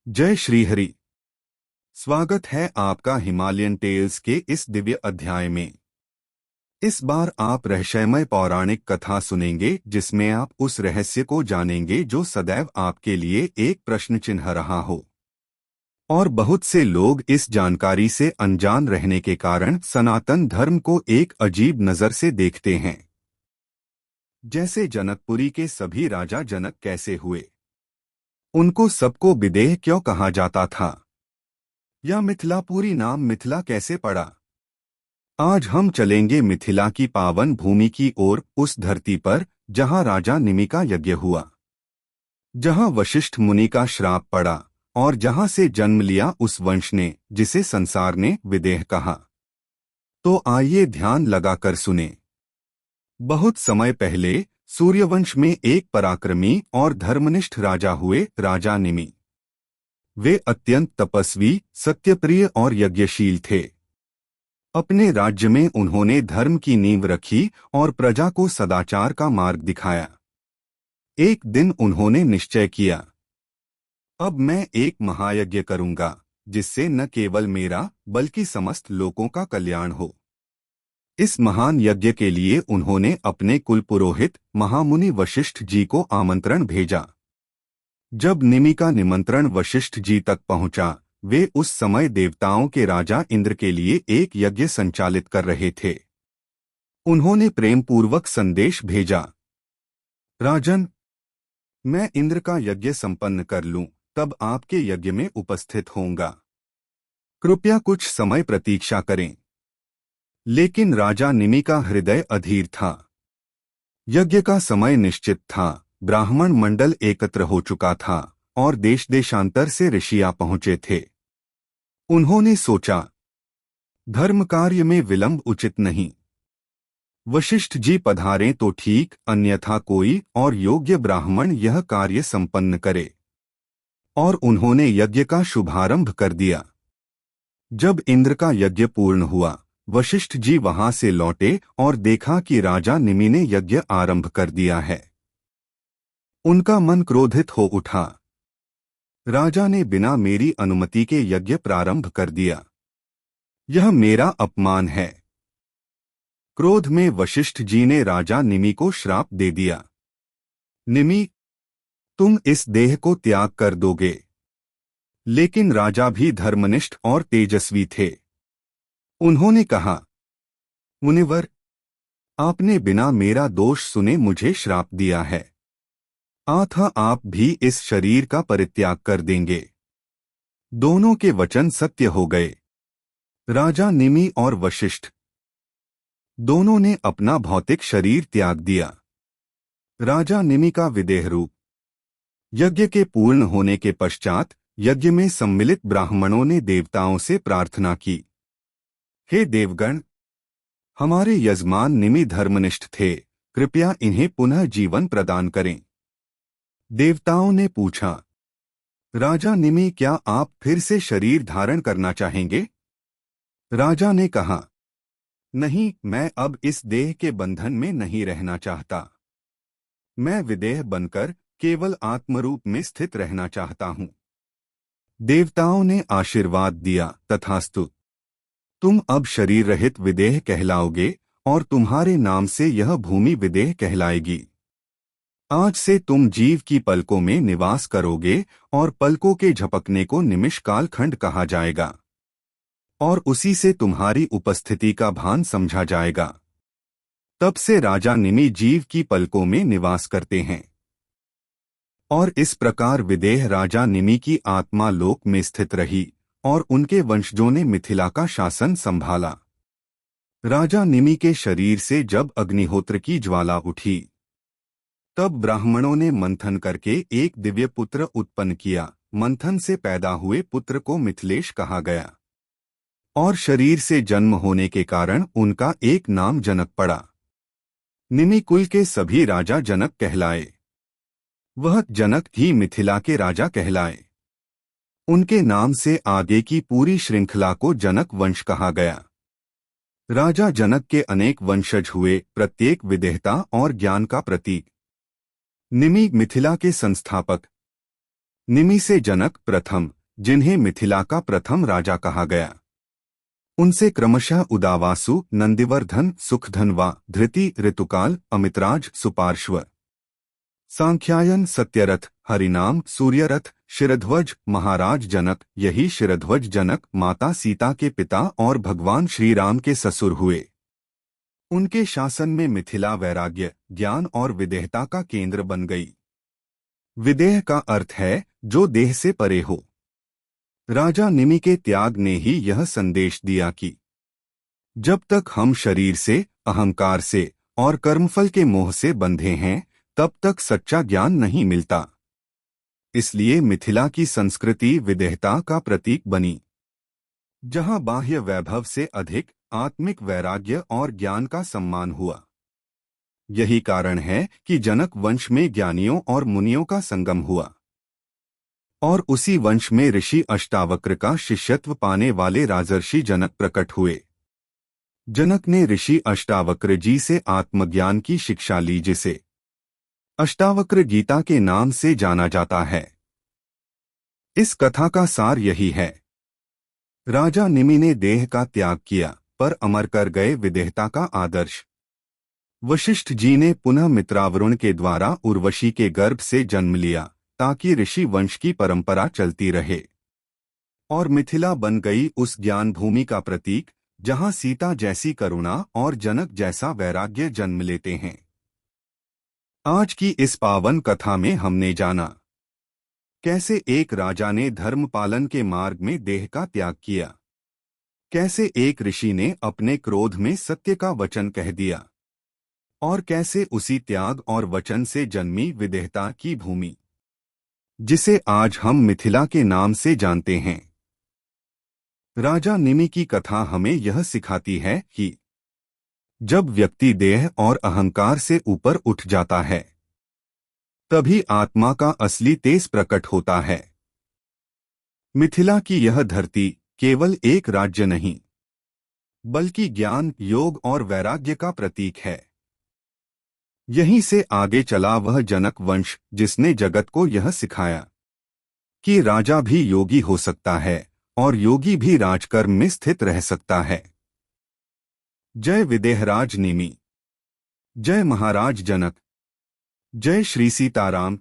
जय श्री हरि। स्वागत है आपका हिमालयन टेल्स के इस दिव्य अध्याय में। इस बार आप रहस्यमय पौराणिक कथा सुनेंगे जिसमें आप उस रहस्य को जानेंगे जो सदैव आपके लिए एक प्रश्न चिन्ह रहा हो। और बहुत से लोग इस जानकारी से अनजान रहने के कारण सनातन धर्म को एक अजीब नजर से देखते हैं। जैसे जनकपुरी के सभी राजा जनक कैसे हुए, उनको सबको विदेह क्यों कहा जाता था, या मिथिलापुरी नाम मिथिला कैसे पड़ा। आज हम चलेंगे मिथिला की पावन भूमि की ओर, उस धरती पर जहां राजा निमि का यज्ञ हुआ, जहां वशिष्ठ मुनि का श्राप पड़ा और जहां से जन्म लिया उस वंश ने जिसे संसार ने विदेह कहा। तो आइए ध्यान लगाकर सुने। बहुत समय पहले सूर्यवंश में एक पराक्रमी और धर्मनिष्ठ राजा हुए, राजा निमि। वे अत्यंत तपस्वी, सत्यप्रिय और यज्ञशील थे। अपने राज्य में उन्होंने धर्म की नींव रखी और प्रजा को सदाचार का मार्ग दिखाया। एक दिन उन्होंने निश्चय किया, अब मैं एक महायज्ञ करूंगा जिससे न केवल मेरा बल्कि समस्त लोगों का कल्याण हो। इस महान यज्ञ के लिए उन्होंने अपने कुल पुरोहित महामुनि वशिष्ठ जी को आमंत्रण भेजा। जब निमि का निमंत्रण वशिष्ठ जी तक पहुंचा, वे उस समय देवताओं के राजा इंद्र के लिए एक यज्ञ संचालित कर रहे थे। उन्होंने प्रेम पूर्वक संदेश भेजा, राजन, मैं इंद्र का यज्ञ संपन्न कर लूं, तब आपके यज्ञ में उपस्थित होऊंगा। कृपया कुछ समय प्रतीक्षा करें। लेकिन राजा निमि का हृदय अधीर था। यज्ञ का समय निश्चित था, ब्राह्मण मंडल एकत्र हो चुका था और देश देशांतर से ऋषियां पहुंचे थे। उन्होंने सोचा, धर्म कार्य में विलंब उचित नहीं। वशिष्ठ जी पधारें तो ठीक, अन्यथा कोई और योग्य ब्राह्मण यह कार्य संपन्न करे। और उन्होंने यज्ञ का शुभारंभ कर दिया। जब इंद्र का यज्ञ पूर्ण हुआ, वशिष्ठ जी वहां से लौटे और देखा कि राजा निमि ने यज्ञ आरंभ कर दिया है। उनका मन क्रोधित हो उठा। राजा ने बिना मेरी अनुमति के यज्ञ प्रारंभ कर दिया। यह मेरा अपमान है। क्रोध में वशिष्ठ जी ने राजा निमि को श्राप दे दिया, निमि, तुम इस देह को त्याग कर दोगे। लेकिन राजा भी धर्मनिष्ठ और तेजस्वी थे। उन्होंने कहा, मुनिवर, आपने बिना मेरा दोष सुने मुझे श्राप दिया है, अतः आप भी इस शरीर का परित्याग कर देंगे। दोनों के वचन सत्य हो गए। राजा निमि और वशिष्ठ दोनों ने अपना भौतिक शरीर त्याग दिया। राजा निमि का विदेह रूप। यज्ञ के पूर्ण होने के पश्चात यज्ञ में सम्मिलित ब्राह्मणों ने देवताओं से प्रार्थना की, हे देवगण, हमारे यजमान निमि धर्मनिष्ठ थे, कृपया इन्हें पुनः जीवन प्रदान करें। देवताओं ने पूछा, राजा निमि, क्या आप फिर से शरीर धारण करना चाहेंगे? राजा ने कहा, नहीं, मैं अब इस देह के बंधन में नहीं रहना चाहता। मैं विदेह बनकर केवल आत्मरूप में स्थित रहना चाहता हूं। देवताओं ने आशीर्वाद दिया, तथास्तु। तुम अब शरीर रहित विदेह कहलाओगे और तुम्हारे नाम से यह भूमि विदेह कहलाएगी। आज से तुम जीव की पलकों में निवास करोगे और पलकों के झपकने को निमिष काल खंड कहा जाएगा और उसी से तुम्हारी उपस्थिति का भान समझा जाएगा। तब से राजा निमि जीव की पलकों में निवास करते हैं। और इस प्रकार विदेह राजा निमि की आत्मा लोक में स्थित रही और उनके वंशजों ने मिथिला का शासन संभाला। राजा निमि के शरीर से जब अग्निहोत्र की ज्वाला उठी, तब ब्राह्मणों ने मंथन करके एक दिव्य पुत्र उत्पन्न किया। मंथन से पैदा हुए पुत्र को मिथिलेश कहा गया और शरीर से जन्म होने के कारण उनका एक नाम जनक पड़ा। निमि कुल के सभी राजा जनक कहलाए। वह जनक ही मिथिला के राजा कहलाए। उनके नाम से आगे की पूरी श्रृंखला को जनक वंश कहा गया। राजा जनक के अनेक वंशज हुए, प्रत्येक विदेहता और ज्ञान का प्रतीक। निमि मिथिला के संस्थापक। निमि से जनक प्रथम, जिन्हें मिथिला का प्रथम राजा कहा गया। उनसे क्रमशः उदावासु, नंदिवर्धन, सुखधनवा, धृति, ऋतुकाल, अमितराज, सुपार्श्व, सांख्यायन, सत्यरथ, हरिनाम, सूर्यरथ, शिरध्वज, महाराज जनक, यही शिरध्वज जनक माता सीता के पिता और भगवान श्री राम के ससुर हुए। उनके शासन में मिथिला वैराग्य, ज्ञान और विदेहता का केंद्र बन गई। विदेह का अर्थ है जो देह से परे हो। राजा निमि के त्याग ने ही यह संदेश दिया कि जब तक हम शरीर से, अहंकार से और कर्मफल के मोह से बंधे हैं, तब तक सच्चा ज्ञान नहीं मिलता। इसलिए मिथिला की संस्कृति विदेहता का प्रतीक बनी, जहां बाह्य वैभव से अधिक आत्मिक वैराग्य और ज्ञान का सम्मान हुआ। यही कारण है कि जनक वंश में ज्ञानियों और मुनियों का संगम हुआ और उसी वंश में ऋषि अष्टावक्र का शिष्यत्व पाने वाले राजर्षि जनक प्रकट हुए। जनक ने ऋषि अष्टावक्र जी से आत्मज्ञान की शिक्षा ली, जिसे अष्टावक्र गीता के नाम से जाना जाता है। इस कथा का सार यही है, राजा निमि ने देह का त्याग किया पर अमर कर गए विदेहता का आदर्श। वशिष्ठ जी ने पुनः मित्रावरुण के द्वारा उर्वशी के गर्भ से जन्म लिया ताकि ऋषि वंश की परंपरा चलती रहे, और मिथिला बन गई उस ज्ञान भूमि का प्रतीक जहां सीता जैसी करुणा और जनक जैसा वैराग्य जन्म लेते हैं। आज की इस पावन कथा में हमने जाना कैसे एक राजा ने धर्म पालन के मार्ग में देह का त्याग किया, कैसे एक ऋषि ने अपने क्रोध में सत्य का वचन कह दिया, और कैसे उसी त्याग और वचन से जन्मी विदेहता की भूमि, जिसे आज हम मिथिला के नाम से जानते हैं। राजा निमि की कथा हमें यह सिखाती है कि जब व्यक्ति देह और अहंकार से ऊपर उठ जाता है, तभी आत्मा का असली तेज प्रकट होता है। मिथिला की यह धरती केवल एक राज्य नहीं, बल्कि ज्ञान, योग और वैराग्य का प्रतीक है। यहीं से आगे चला वह जनक वंश, जिसने जगत को यह सिखाया कि राजा भी योगी हो सकता है और योगी भी राजकर्म में स्थित रह सकता है। जय विदेहराज निमि, जय महाराज जनक, जय श्री सीताराम,